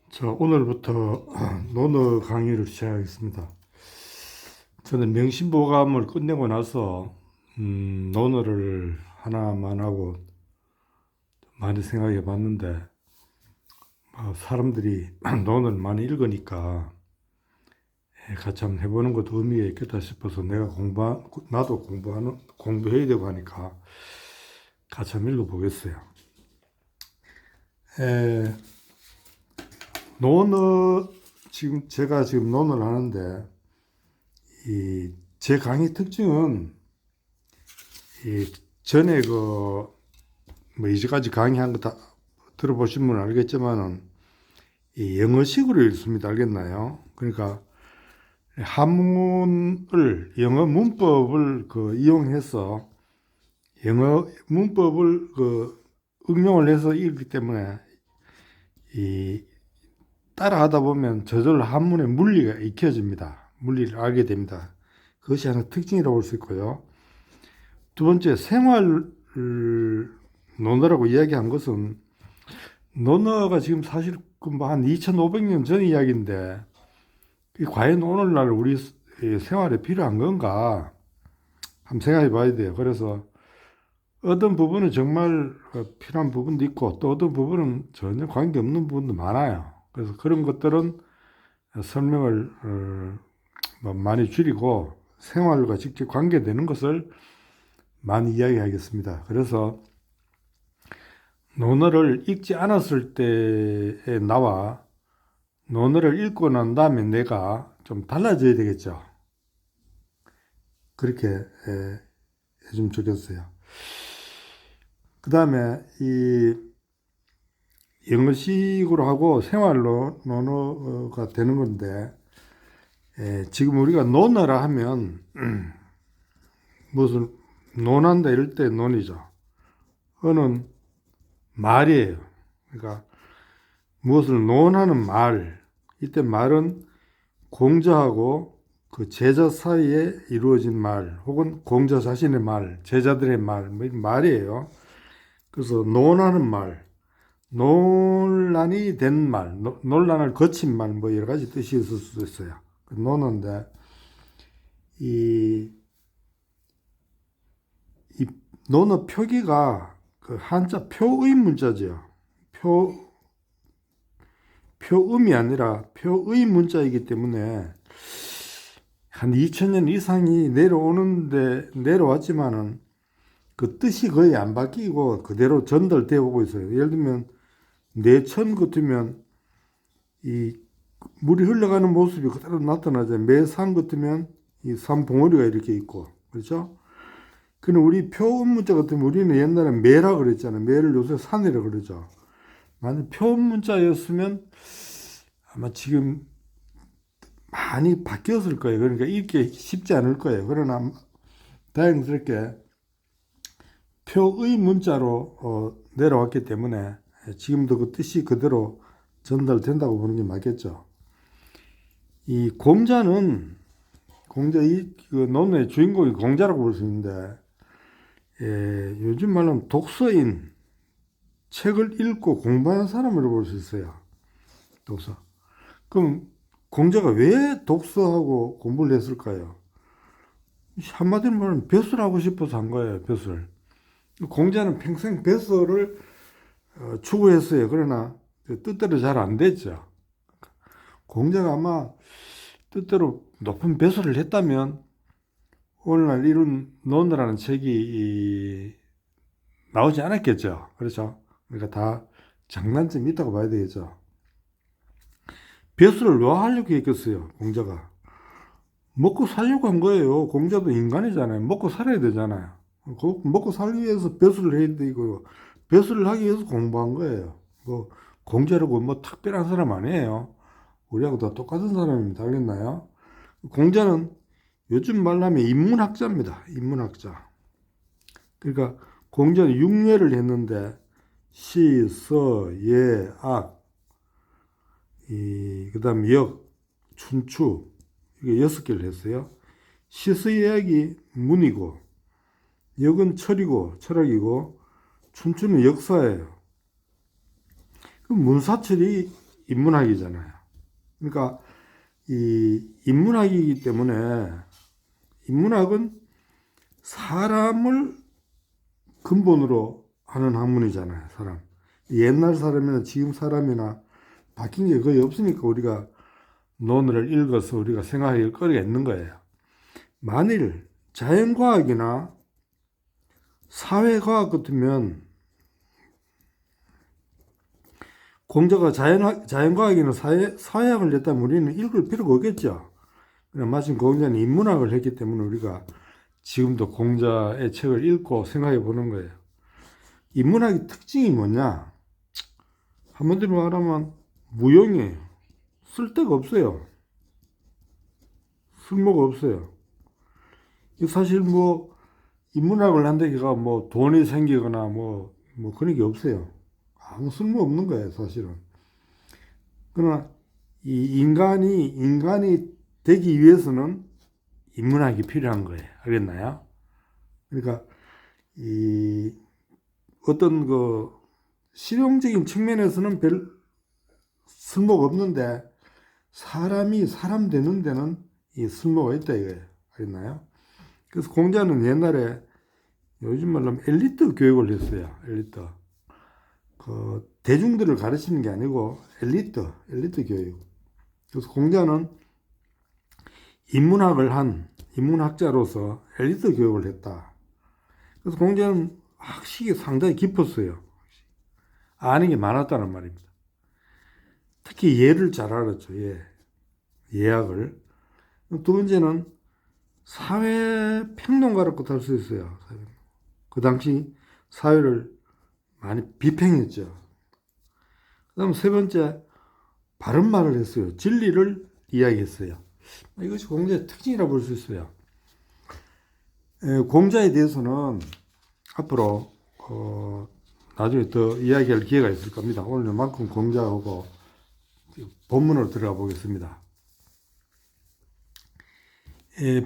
자, 오늘부터 논어 강의를 시작하겠습니다. 저는 명심보감을 끝내고 나서 논어를 하나만 하고 많이 생각해 봤는데 사람들이 논어를 많이 읽으니까 같이 한번 해보는 것도 의미가 있겠다 싶어서 나도 공부해야 되고 하니까 같이 한번 읽어보겠어요. 에, 논어, 제가 지금 논어를 하는데 제 강의 특징은 전에 뭐 이제까지 강의한 거 다 들어보신 분은 알겠지만은 이 영어식으로 읽습니다. 알겠나요? 그러니까 한문을 영어 문법을 이용해서 영어 문법을 응용을 해서 읽기 때문에 이 따라하다 보면 저절로 한문의 물리가 익혀집니다. 물리를 알게 됩니다. 그것이 하나 특징이라고 볼 수 있고요. 두 번째, 생활 논어라고 이야기한 것은 논어가 지금 사실 한 2500년 전 이야기인데 과연 오늘날 우리 생활에 필요한 건가 한번 생각해 봐야 돼요. 그래서 어떤 부분은 정말 필요한 부분도 있고 또 어떤 부분은 전혀 관계없는 부분도 많아요. 그래서 그런 것들은 설명을 뭐 많이 줄이고 생활과 직접 관계되는 것을 많이 이야기하겠습니다. 그래서 논어를 읽지 않았을 때의 나와 논어를 읽고 난 다음에 내가 좀 달라져야 되겠죠. 그렇게 해주면 좋겠어요. 그 다음에 이 영어식으로 하고 생활로 논어가 되는 건데 지금 우리가 논어라 하면 무슨 논한다 이럴 때 논이죠. 어는 말이에요. 그러니까 무엇을 논하는 말. 이때 말은 공자하고 그 제자 사이에 이루어진 말, 혹은 공자 자신의 말, 제자들의 말, 뭐 말이에요. 그래서 논하는 말, 논란이 된 말, 논란을 거친 말, 뭐 여러 가지 뜻이 있을 수도 있어요. 논어인데 이, 이 논어 표기가 그 한자 표의 문자죠. 표음이 아니라 표의 문자이기 때문에 한 2000년 이상이 내려왔지만은 그 뜻이 거의 안 바뀌고 그대로 전달되어 오고 있어요. 예를 들면 내천 같으면 이 물이 흘러가는 모습이 그대로 나타나죠. 매산 같으면 이 산봉우리가 이렇게 있고, 그렇죠? 근데 우리 표음 문자 같으면 우리는 옛날에 매라 그랬잖아요. 매를 요새 산이라 그러죠. 만약 표음 문자였으면 아마 지금 많이 바뀌었을 거예요. 그러니까 읽기 쉽지 않을 거예요. 그러나 다행스럽게 표의 문자로 내려왔기 때문에 지금도 그 뜻이 그대로 전달된다고 보는 게 맞겠죠. 이 그 논어의 주인공이 공자라고 볼 수 있는데, 요즘 말로는 독서인, 책을 읽고 공부하는 사람으로 볼 수 있어요. 독서. 그럼 공자가 왜 독서하고 공부를 했을까요? 한마디로 말하면 벼슬 하고 싶어서 한 거예요, 벼슬. 공자는 평생 벼슬을 추구했어요. 그러나 뜻대로 잘 안 됐죠. 공자가 아마 뜻대로 높은 벼슬을 했다면 오늘날 이룬 논어라는 책이 나오지 않았겠죠. 그렇죠? 그러니까 다 장단점이 있다고 봐야 되겠죠. 벼슬을 왜 하려고 했겠어요, 공자가? 먹고 살려고 한 거예요. 공자도 인간이잖아요. 먹고 살아야 되잖아요. 먹고 살기 위해서 벼슬을 해야 되고, 벼슬을 하기 위해서 공부한 거예요. 공자라고 뭐 특별한 사람 아니에요. 우리하고 다 똑같은 사람입니다. 알겠나요? 공자는 요즘 말로 하면 인문학자입니다. 인문학자. 그러니까 공자는 육례를 했는데 시, 서, 예, 악, 그다음 역, 춘추 이게 6개를 했어요. 시서예약이 문이고, 역은 철이고 철학이고, 춘추는 역사예요. 그 문사철이 인문학이잖아요. 그러니까 이 인문학이기 때문에 인문학은 사람을 근본으로 하는 학문이잖아요. 사람. 옛날 사람이나 지금 사람이나 바뀐 게 거의 없으니까 우리가 논어를 읽어서 우리가 생각할 거리가 있는 거예요. 만일 자연과학이나 사회과학 같으면 공자가 자연과학이나 사회학을 냈다면 우리는 읽을 필요가 없겠죠. 그냥 마침 공자는 인문학을 했기 때문에 우리가 지금도 공자의 책을 읽고 생각해 보는 거예요. 인문학의 특징이 뭐냐? 한마디로 말하면 무용이에요. 쓸데가 없어요. 쓸모가 없어요. 사실 뭐 인문학을 한다기가 뭐 돈이 생기거나 뭐 그런 게 없어요. 아무 쓸모 없는 거예요, 사실은. 그러나 이 인간이 되기 위해서는 인문학이 필요한 거예요. 알겠나요? 그러니까 이 어떤 그 실용적인 측면에서는 별 쓸모가 없는데 사람이 사람 되는 데는 이 쓸모가 있다 이거예요. 알겠나요? 그래서 공자는 옛날에 요즘 말로 하면 엘리트 교육을 했어요. 엘리트. 그 대중들을 가르치는 게 아니고 엘리트 교육. 그래서 공자는 인문학을 한 인문학자로서 엘리트 교육을 했다. 그래서 공자는 학식이 상당히 깊었어요. 아는 게 많았다는 말입니다. 특히 예를 잘 알았죠. 예학을. 두 번째는 사회평론가라고 할 수 있어요. 그 당시 사회를 많이 비평했죠. 그 다음 세 번째, 바른 말을 했어요. 진리를 이야기했어요. 이것이 공자의 특징이라고 볼 수 있어요. 공자에 대해서는 앞으로 나중에 더 이야기할 기회가 있을 겁니다. 오늘 이만큼 공자하고 본문으로 들어가 보겠습니다.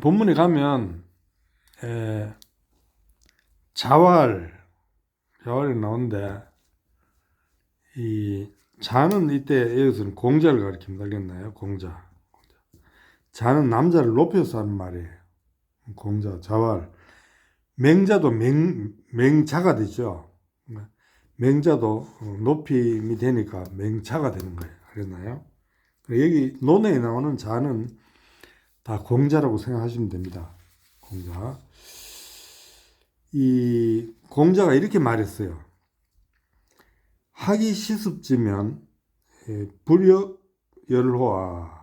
본문에 가면 자활이 나오는데 이 자는 이때 여기서는 공자를 가리킵니다. 알겠나요? 공자. 자는 남자를 높여서 하는 말이에요. 공자, 자활. 맹자도 맹자가 되죠. 맹자도 높임이 되니까 맹자가 되는 거예요. 알겠나요? 여기 논어에 나오는 자는 다 공자라고 생각하시면 됩니다. 공자. 이 공자가 이렇게 말했어요. 학이 시습지면 불역열호아.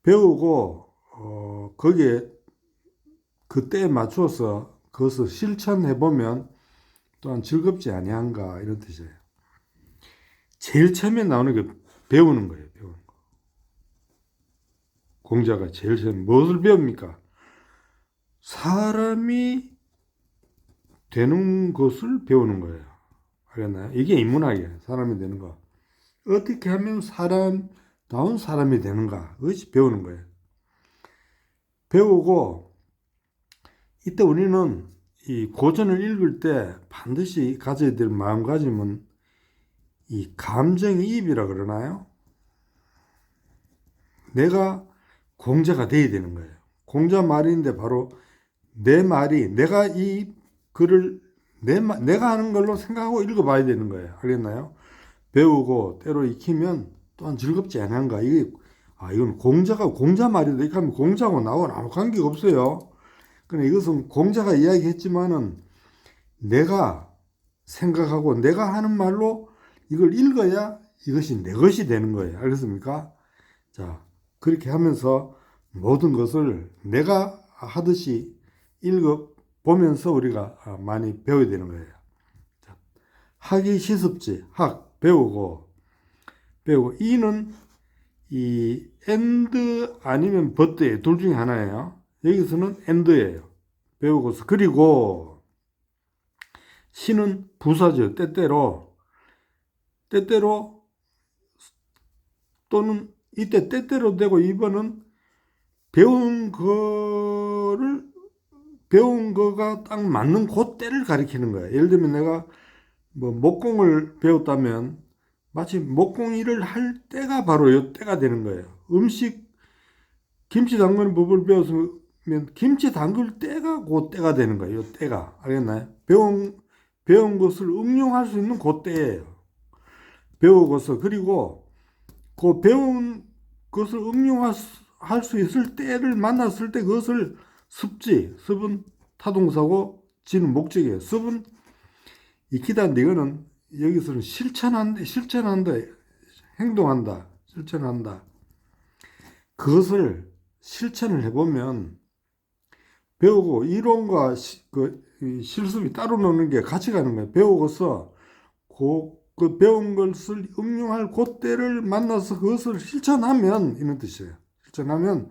배우고 거기에 그때에 맞춰서 그것을 실천해보면 또한 즐겁지 아니한가 이런 뜻이에요. 제일 처음에 나오는 게 배우는 거예요. 배우는 거. 공자가 제일 처음에 무엇을 배웁니까? 사람이 되는 것을 배우는 거예요. 알겠나요? 이게 인문학이에요. 사람이 되는 거. 어떻게 하면 사람다운 사람이 되는가? 그것이 배우는 거예요. 배우고 이때 우리는 이 고전을 읽을 때 반드시 가져야 될 마음가짐은 이 감정이입이라 그러나요? 내가 공자가 돼야 되는 거예요. 공자 말인데 바로 내 말이 내가 이 글을 내가 하는 걸로 생각하고 읽어봐야 되는 거예요. 알겠나요? 배우고 때로 익히면 또한 즐겁지 않은가? 이건 공자 말이다. 이렇게 하면 공자하고 나하고는 아무 관계가 없어요. 그러나 이것은 공자가 이야기했지만은 내가 생각하고 내가 하는 말로 이걸 읽어야 이것이 내 것이 되는 거예요. 알겠습니까? 자, 그렇게 하면서 모든 것을 내가 하듯이 읽어보면서 우리가 많이 배워야 되는 거예요. 자, 학이 시습지, 배우고, 이는 이 and 아니면 but예요. 둘 중에 하나예요. 여기서는 and예요. 배우고서. 그리고 시는 부사죠. 때때로 또는 이때 때때로 되고 2번은 배운 거가 딱 맞는 그 때를 가리키는 거예요. 예를 들면 내가 뭐 목공을 배웠다면 마치 목공일을 할 때가 바로 요 때가 되는 거예요. 김치 담그는 법을 배웠으면 김치 담글 때가 그 때가 되는 거예요. 요 때가. 알겠나요? 배운 것을 응용할 수 있는 그 때예요. 배우고서, 그리고 그 배운 것을 응용할 수 있을 때를 만났을 때 그것을 습은 타동사고 지는 목적이에요. 습은 익히다인데 이거는 여기서는 실천한다, 행동한다, 실천한다. 그것을 실천을 해보면 배우고 이론과 실습이 따로 노는 게 같이 가는 거예요. 배우고서 그 배운 것을 응용할 그때를 만나서 그것을 실천하면 이런 뜻이에요. 실천하면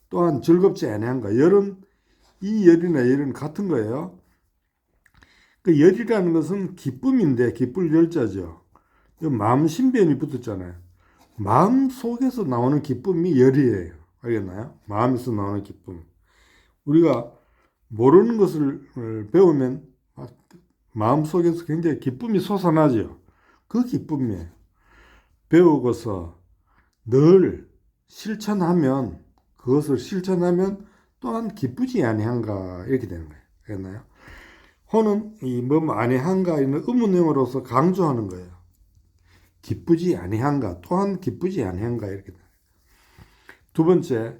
또한 즐겁지 아니한가. 이 열이나 열은 같은 거예요. 그 열이라는 것은 기쁨인데 기쁠 열자죠. 마음 신변이 붙었잖아요. 마음 속에서 나오는 기쁨이 열이에요. 알겠나요? 마음에서 나오는 기쁨. 우리가 모르는 것을 배우면 마음 속에서 굉장히 기쁨이 솟아나죠. 그 기쁨이에요. 배우고서 늘 그것을 실천하면 또한 기쁘지 아니한가 이렇게 되는 거예요. 알겠나요? 호는 아니한가 이런 의문형으로서 강조하는 거예요. 기쁘지 아니한가, 또한 기쁘지 아니한가 이렇게 돼요. 두 번째,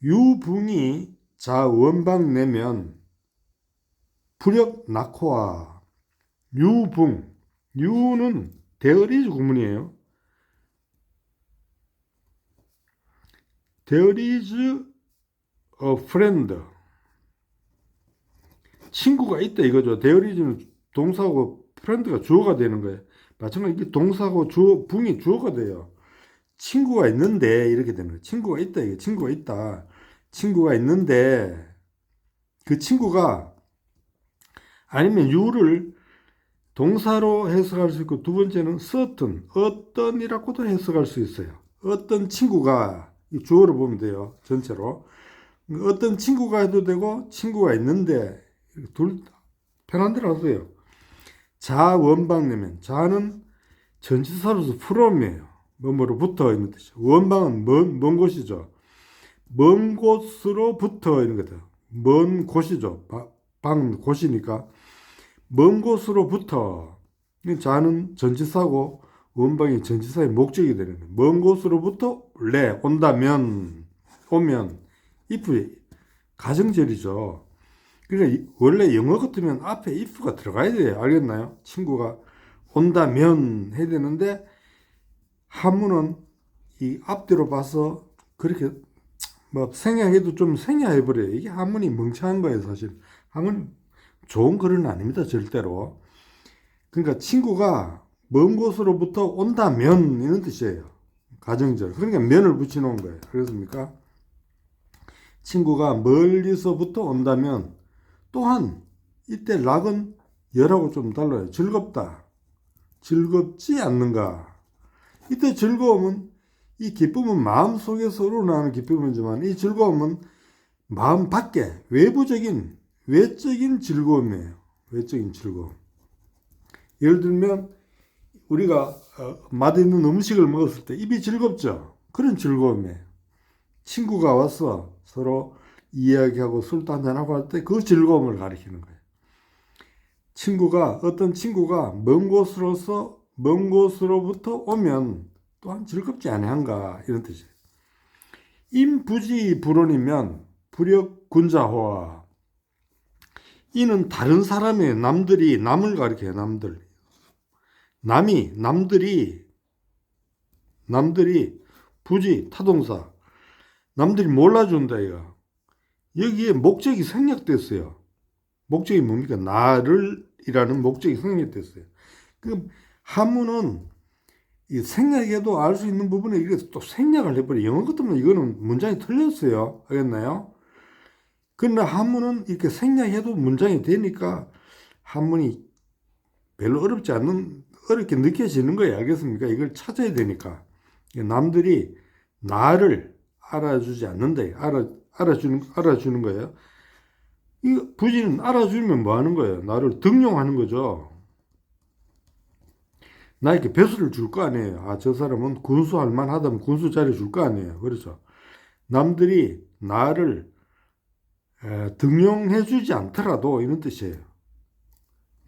유붕이 자원방 내면 불역 낙호와 유는 there is 구문이에요. there is a friend. 친구가 있다 이거죠. there is는 동사고 friend가 주어가 되는 거예요. 마찬가지로 이게 동사고 붕이 주어가 돼요. 친구가 있는데 이렇게 되는 거예요. 친구가 있다 이게 친구가 있다. 친구가 있는데 그 친구가 아니면 you를 동사로 해석할 수 있고 두 번째는 certain, 어떤이라고도 해석할 수 있어요. 어떤 친구가 주어로 보면 돼요. 전체로. 어떤 친구가 해도 되고 친구가 있는데 둘 편한 대로 하세요. 자 원방 내면 자는 전치사로서 from이에요. 뭐뭐로부터 있는 뜻이죠. 원방은 먼 곳이죠. 먼 곳으로부터 이런 거죠. 먼 곳이죠. 방 곳이니까 먼 곳으로부터. 자는 전치사고 원방이 전치사의 목적이 되는 거예요. 먼 곳으로부터 오면 if 가정절이죠. 그러니까 원래 영어 같으면 앞에 if가 들어가야 돼요. 알겠나요? 친구가 온다면 해야 되는데 한문은 이 앞뒤로 봐서 그렇게 생략해도 좀 생략해버려요. 이게 한문이 멍청한 거예요, 사실. 한문 좋은 글은 아닙니다, 절대로. 그러니까 친구가 먼 곳으로부터 온다면 이런 뜻이에요. 가정절. 그러니까 면을 붙여놓은 거예요. 그렇습니까? 친구가 멀리서부터 온다면 또한 이때 락은 열하고 좀 달라요. 즐겁다. 즐겁지 않는가. 이때 즐거움은 이 기쁨은 마음속에서 우러나오는 기쁨이지만 이 즐거움은 마음 밖에 외적인 즐거움이에요. 외적인 즐거움. 예를 들면 우리가 맛있는 음식을 먹었을 때 입이 즐겁죠. 그런 즐거움이에요. 친구가 와서 서로 이야기하고 술도 한잔하고 할 때 그 즐거움을 가리키는 거예요. 어떤 친구가 먼 곳으로부터 오면 또한 즐겁지 아니한가 이런 뜻이에요. 임부지 불온이면 불역 군자호와. 이는 다른 사람의 남을 가리켜요. 남들이 부지 타동사. 남들이 몰라준다 이거. 여기에 목적이 생략됐어요. 목적이 뭡니까? 나를이라는 목적이 생략됐어요. 그 한문은 이 생략해도 알 수 있는 부분에 이게 또 생략을 해버려요. 영어 같으면 이거는 문장이 틀렸어요. 알겠나요? 그러나 한문은 이렇게 생략해도 문장이 되니까 한문이 별로 어렵게 느껴지는 거예요. 알겠습니까? 이걸 찾아야 되니까. 남들이 나를 알아주지 않는다. 알아주는 거예요. 이 부지는 알아주면 뭐 하는 거예요? 나를 등용하는 거죠. 나에게 벼슬을 줄 거 아니에요. 아, 저 사람은 군수할 만하다면 군수 자리 줄 거 아니에요. 그렇죠. 남들이 나를 등용해 주지 않더라도 이런 뜻이에요.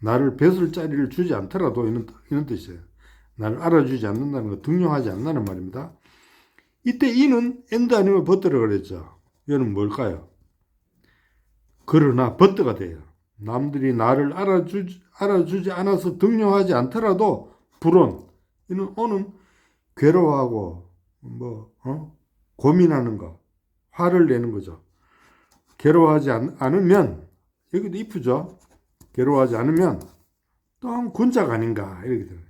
나를 벼슬 자리를 주지 않더라도 이런 뜻이에요. 나를 알아주지 않는다는 거, 등용하지 않는다는 말입니다. 이때 이는 엔드 아니면 버트라 그랬죠. 이는 뭘까요? 그러나 버트가 돼요. 남들이 나를 알아주지 않아서 등용하지 않더라도 불온, 이는 오는 괴로워하고 고민하는 거, 화를 내는 거죠. 괴로워하지 않으면, 여기도 이쁘죠? 괴로워하지 않으면 또한 군자가 아닌가 이렇게 돼요.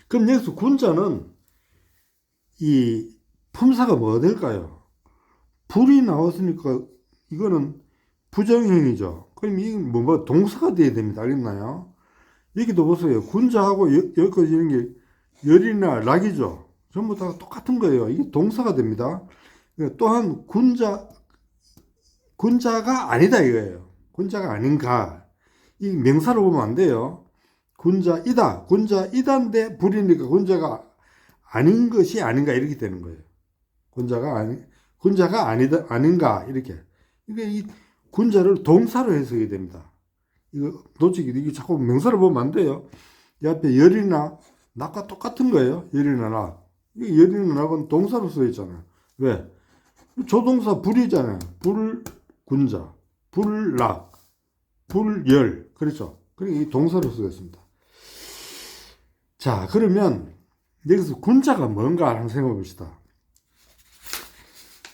그럼 여기서 군자는 이 품사가 뭐가 될까요? 불이 나왔으니까 이거는 부정형이죠. 그럼 이게 뭐 동사가 돼야 됩니다. 알겠나요? 여기도 보세요. 군자하고 여기까지 이런 게 열이나 락이죠. 전부 다 똑같은 거예요. 이게 동사가 됩니다. 또한 군자가 아니다 이거예요. 군자가 아닌가. 이 명사로 보면 안 돼요. 군자이다인데 불이니까 군자가 아닌 것이 아닌가 이렇게 되는 거예요. 군자가 아니다 아닌가 이렇게. 이게 이 군자를 동사로 해석이 됩니다. 이거 솔직히 이게 자꾸 명사로 보면 안 돼요. 이 앞에 열이나 낙과 똑같은 거예요. 열이나 낙. 이 열이나 낙은 동사로 써 있잖아요. 왜? 조동사 불이잖아요. 불군자, 불낙, 불열. 그렇죠? 그러니까 이 동사로 쓰겠습니다. 자, 그러면 여기서 군자가 뭔가 한번 생각해 봅시다.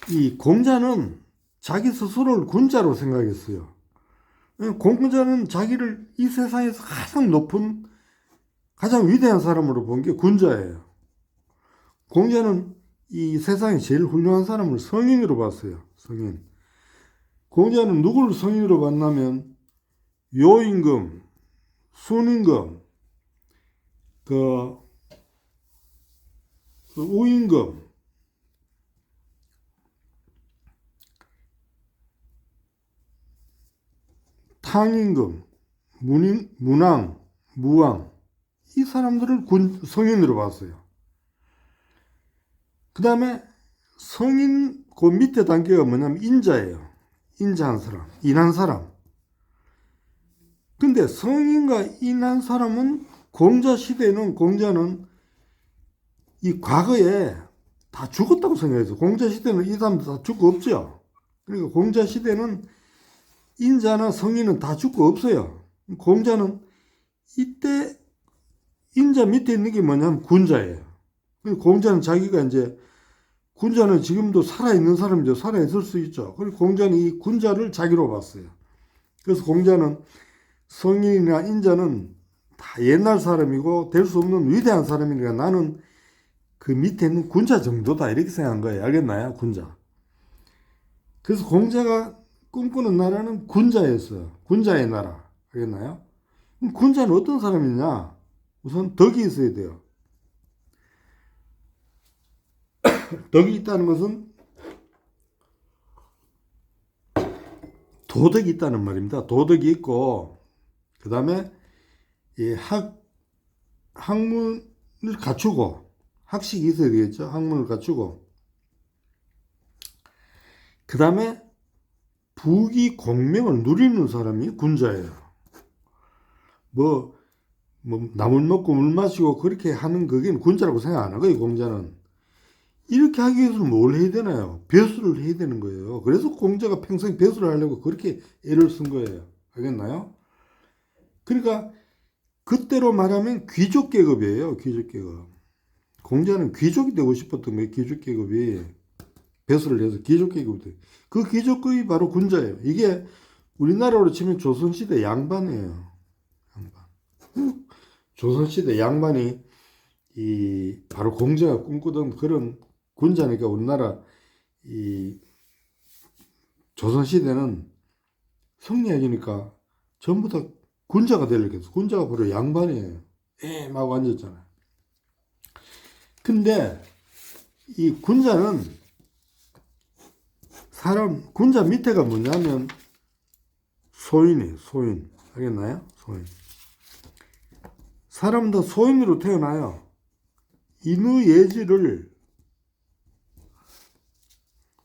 이 공자는 자기 스스로를 군자로 생각했어요. 공자는 자기를 이 세상에서 가장 높은, 가장 위대한 사람으로 본 게 군자예요. 공자는 이 세상에 제일 훌륭한 사람을 성인으로 봤어요. 성인. 공자는 누구를 성인으로 봤냐면 요임금, 순임금, 우임금, 탕임금, 문왕, 무왕, 이 사람들을 성인으로 봤어요. 그 다음에 성인 그 밑에 단계가 뭐냐면 인자예요. 인자한 사람, 인한 사람. 근데 성인과 인한 사람은 공자 시대는 공자는 이 과거에 다 죽었다고 생각해서 공자 시대는 이 사람들 다 죽고 없죠. 그러니까 공자 시대는 인자나 성인은 다 죽고 없어요. 공자는 이때 인자 밑에 있는 게 뭐냐면 군자예요. 공자는 자기가 이제 군자는 지금도 살아있는 사람이죠. 살아있을 수 있죠. 그리고 공자는 이 군자를 자기로 봤어요. 그래서 공자는 성인이나 인자는 다 옛날 사람이고 될 수 없는 위대한 사람이니까 나는 그 밑에 있는 군자 정도다 이렇게 생각한 거예요. 알겠나요? 군자. 그래서 공자가 꿈꾸는 나라는 군자였어요. 군자의 나라. 알겠나요? 그럼 군자는 어떤 사람이냐? 우선 덕이 있어야 돼요. 덕이 있다는 것은 도덕이 있다는 말입니다. 도덕이 있고, 그 다음에 학문을 갖추고, 학식이 있어야 되겠죠. 학문을 갖추고, 그 다음에 부귀 공명을 누리는 사람이 군자예요. 나물 먹고 물 마시고 그렇게 하는 그게 군자라고 생각 안 하고요, 공자는. 이렇게 하기 위해서는 뭘 해야 되나요? 벼슬을 해야 되는 거예요. 그래서 공자가 평생 벼슬을 하려고 그렇게 애를 쓴 거예요. 알겠나요? 그러니까 그때로 말하면 귀족 계급이에요. 귀족 계급. 공자는 귀족이 되고 싶었던 거예요. 귀족 계급이. 벼슬을 해서 귀족 계급이 돼요. 그 귀족급이 바로 군자예요. 이게 우리나라로 치면 조선시대 양반이에요. 양반. 조선시대 양반이 바로 공자가 꿈꾸던 그런 군자니까 우리나라 조선시대는 성리학이니까 전부 다 군자가 되려고 했어. 군자가 바로 양반이에요. 하고 앉았잖아요. 근데 이 군자는 군자 밑에가 뭐냐면 소인이에요. 소인. 알겠나요? 소인. 사람은 다 소인으로 태어나요. 인의 예지를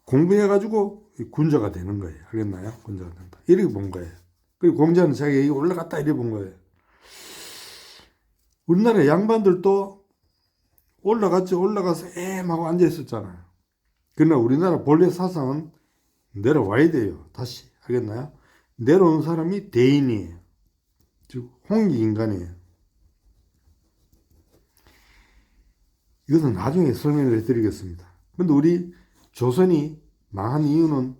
공부해가지고 군자가 되는 거예요. 알겠나요? 군자가 된다. 이렇게 본 거예요. 그리고 공자는 자기가 올라갔다 이렇게 본 거예요. 우리나라 양반들도 올라가서 하고 앉아 있었잖아요. 그러나 우리나라 본래 사상은 내려와야 돼요. 다시. 알겠나요? 내려온 사람이 대인이에요. 즉 홍익인간이에요. 이것은 나중에 설명을 해드리겠습니다. 근데 우리 조선이 망한 이유는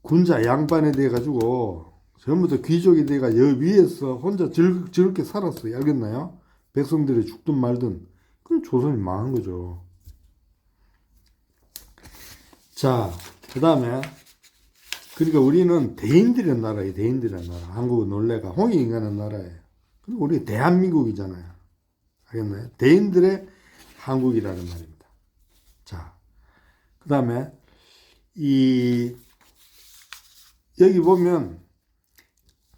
군자 양반에 대해 가지고 전부 다 귀족이 돼가 위에서 혼자 즐겁게 살았어요. 알겠나요? 백성들이 죽든 말든. 그럼 조선이 망한 거죠. 자, 그 다음에 그러니까 우리는 대인들의 나라예요. 대인들의 나라. 한국은 원래가 홍익인간의 나라예요. 그리고 우리 대한민국이잖아요. 알겠나요? 대인들의 한국이라는 말입니다. 자, 그 다음에 여기 보면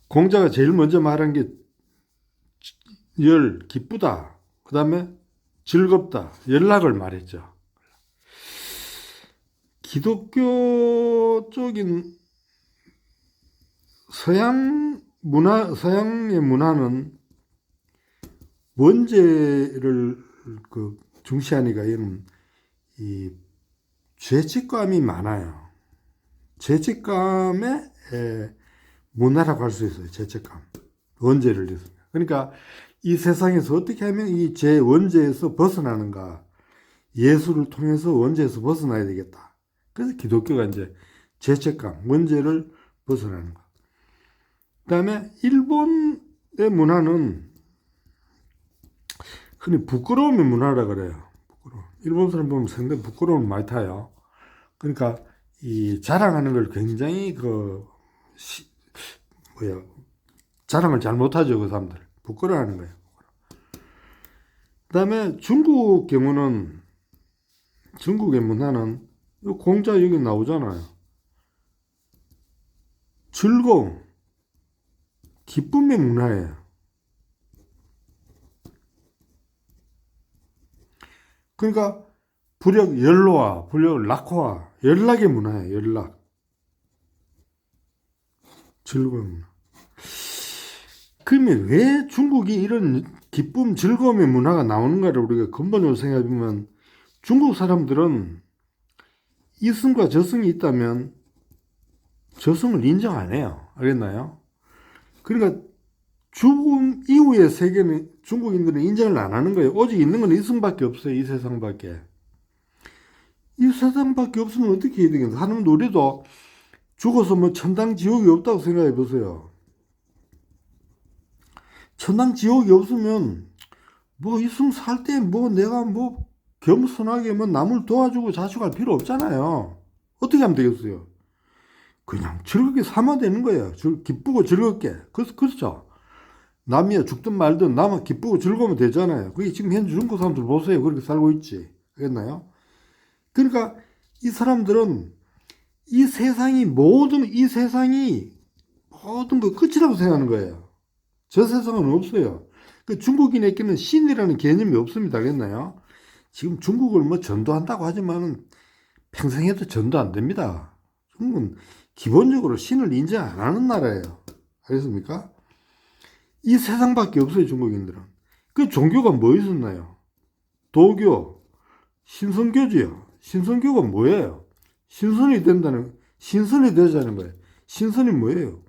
공자가 제일 먼저 말한 게 기쁘다. 그 다음에 즐겁다. 연락을 말했죠. 기독교 쪽인 서양의 문화는 원죄를 중시하니까 얘는 이 죄책감이 많아요. 죄책감의 문화라고 할 수 있어요. 죄책감. 원죄를 위해서. 그러니까 이 세상에서 어떻게 하면 이 원죄에서 벗어나는가. 예수를 통해서 원죄에서 벗어나야 되겠다. 그래서 기독교가 이제 죄책감, 원죄를 벗어나는 거. 그 다음에 일본의 문화는 흔히 부끄러움의 문화라 그래요. 일본 사람 보면 상당히 부끄러움을 많이 타요. 그러니까 이 자랑하는 걸 굉장히 자랑을 잘 못하죠. 그 사람들. 부끄러워하는 거예요. 그 다음에 중국의 문화는 공자 여기 나오잖아요. 즐거움, 기쁨의 문화예요. 그러니까 연로와 낙호와 연락의 문화예요. 연락. 즐거운 문화. 그러면 왜 중국이 이런 기쁨, 즐거움의 문화가 나오는가를 우리가 근본적으로 생각해보면 중국 사람들은 이승과 저승이 있다면 저승을 인정 안 해요. 알겠나요? 그러니까 죽음 이후의 세계는 중국인들은 인정을 안 하는 거예요. 오직 있는 건 이승밖에 없어요. 이 세상밖에. 이 세상밖에 없으면 어떻게 해야 되겠나? 하나님 우리도 죽어서 뭐 천당 지옥이 없다고 생각해 보세요. 천당 지옥이 없으면 뭐 이승 살 때 뭐 내가 뭐 겸손하게 뭐 남을 도와주고 자식할 필요 없잖아요. 어떻게 하면 되겠어요? 그냥 즐겁게 살면 되는 거예요. 기쁘고 즐겁게. 그렇죠. 남이야 죽든 말든 남은 기쁘고 즐거우면 되잖아요. 그게 지금 현재 중국 사람들 보세요. 그렇게 살고 있지. 알겠나요? 그러니까 이 사람들은 이 세상이 모든 거 끝이라고 생각하는 거예요. 저 세상은 없어요. 그 중국인에게는 신이라는 개념이 없습니다. 알겠나요? 지금 중국을 뭐 전도한다고 하지만은 평생 해도 전도 안 됩니다. 중국은 기본적으로 신을 인정 안 하는 나라예요. 알겠습니까? 이 세상밖에 없어요, 중국인들은. 그 종교가 뭐 있었나요? 도교, 신선교지요. 신선교가 뭐예요? 신선이 되자는 거예요. 신선이 뭐예요?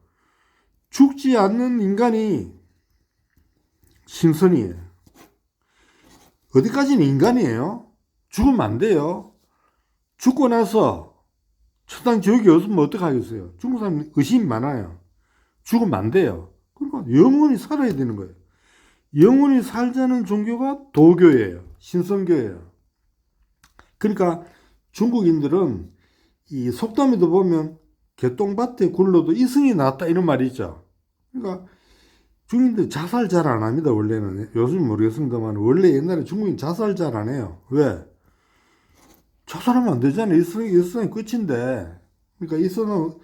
죽지 않는 인간이 신선이에요. 어디까지는 인간이에요? 죽으면 안 돼요. 죽고 나서 천당 지옥이 없으면 어떡하겠어요? 중국 사람 의심이 많아요. 죽으면 안 돼요. 그러니까 영원히 살아야 되는 거예요. 영원히 살자는 종교가 도교예요. 신선교예요. 그러니까 중국인들은 이 속담에도 보면 개똥밭에 굴러도 이승이 낫다 이런 말이 있죠. 그러니까 중국인들 자살 잘 안 합니다. 원래는. 요즘 모르겠습니다만 원래 옛날에 중국인 자살 잘 안 해요. 왜? 자살하면 안 되잖아요. 일생이 끝인데. 그러니까 일생은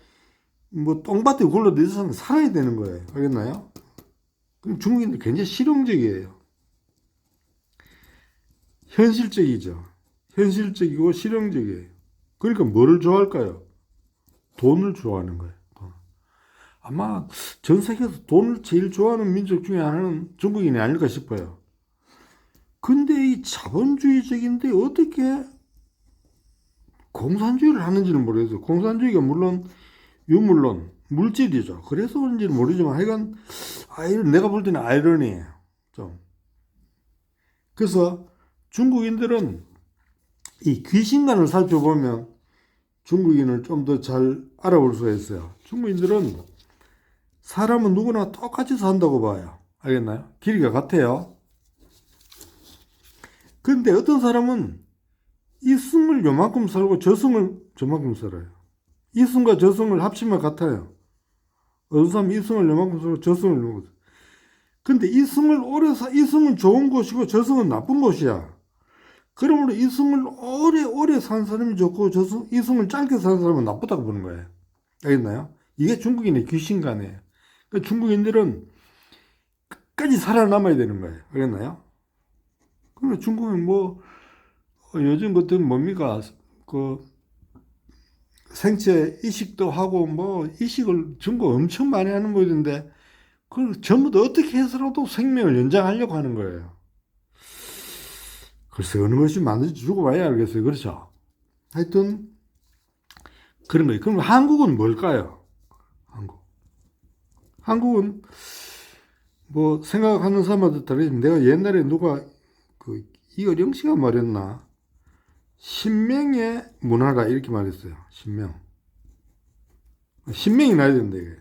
뭐 똥밭에 굴러도 일생은 살아야 되는 거예요. 알겠나요? 그럼 중국인들 굉장히 실용적이에요. 현실적이죠. 현실적이고 실용적이에요. 그러니까 뭐를 좋아할까요? 돈을 좋아하는 거예요. 돈. 아마 전 세계에서 돈을 제일 좋아하는 민족 중에 하나는 중국인이 아닐까 싶어요. 근데 이 자본주의적인데 어떻게 공산주의를 하는지는 모르겠어요. 공산주의가 물론 유물론 물질이죠. 그래서 그런지는 모르지만 하여간 내가 볼 때는 아이러니해요. 좀. 그래서 중국인들은 이 귀신관을 살펴보면 중국인을 좀 더 잘 알아볼 수가 있어요. 중국인들은 사람은 누구나 똑같이 산다고 봐요. 알겠나요? 길이가 같아요. 근데 어떤 사람은 이승을 요만큼 살고 저승을 저만큼 살아요. 이승과 저승을 합치면 같아요. 어떤 사람은 이승을 요만큼 살고 저승을 요만큼 살아요. 근데 이승은 좋은 곳이고 저승은 나쁜 곳이야. 그러므로 이승을 오래 산 사람이 좋고 이승을 짧게 산 사람은 나쁘다고 보는 거예요. 알겠나요? 이게 중국인의 귀신관이에요. 그러니까 중국인들은 끝까지 살아남아야 되는 거예요. 알겠나요? 그러면 중국은 요즘 같은 뭡니까? 그 생체 이식도 하고 이식을 중국 엄청 많이 하는 모양인데 그걸 전부 다 어떻게 해서라도 생명을 연장하려고 하는 거예요. 글쎄 어느 것이 맞는지 주고 봐야 알겠어요. 그렇죠? 하여튼 그런 거예요. 그럼 한국은 뭘까요? 한국은 생각하는 사람마다 다르지만 내가 옛날에 누가 이어령 씨가 말했나? 신명의 문화라 이렇게 말했어요. 신명이 나야 된다 이게.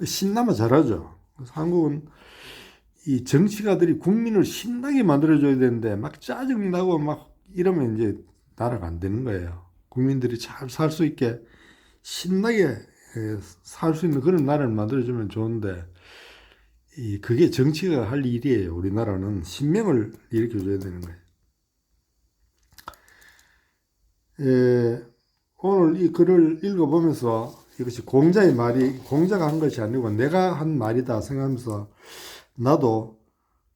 신나면 잘하죠. 그래서 한국은 이 정치가들이 국민을 신나게 만들어줘야 되는데 막 짜증나고 막 이러면 이제 나라가 안 되는 거예요. 국민들이 잘 살 수 있게 신나게 살 수 있는 그런 나라를 만들어주면 좋은데 그게 정치가 할 일이에요. 우리나라는 신명을 일으켜줘야 되는 거예요. 오늘 이 글을 읽어보면서 이것이 공자가 한 것이 아니고 내가 한 말이다 생각하면서 나도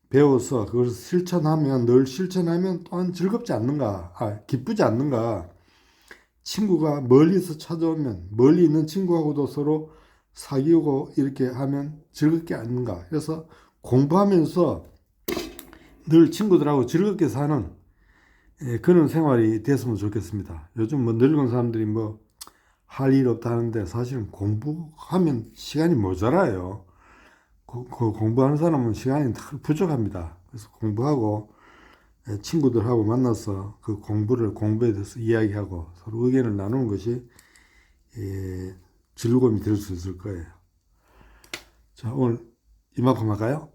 배워서 그것을 늘 실천하면 또한 즐겁지 않는가, 기쁘지 않는가. 친구가 멀리서 찾아오면 멀리 있는 친구하고도 서로 사귀고 이렇게 하면 즐겁지 않는가. 그래서 공부하면서 늘 친구들하고 즐겁게 사는 그런 생활이 됐으면 좋겠습니다. 요즘 늙은 사람들이 할 일 없다 하는데 사실은 공부하면 시간이 모자라요. 공부하는 사람은 시간이 부족합니다. 그래서 공부하고 친구들하고 만나서 공부에 대해서 이야기하고 서로 의견을 나누는 것이 즐거움이 될 수 있을 거예요. 자, 오늘 이만큼 할까요?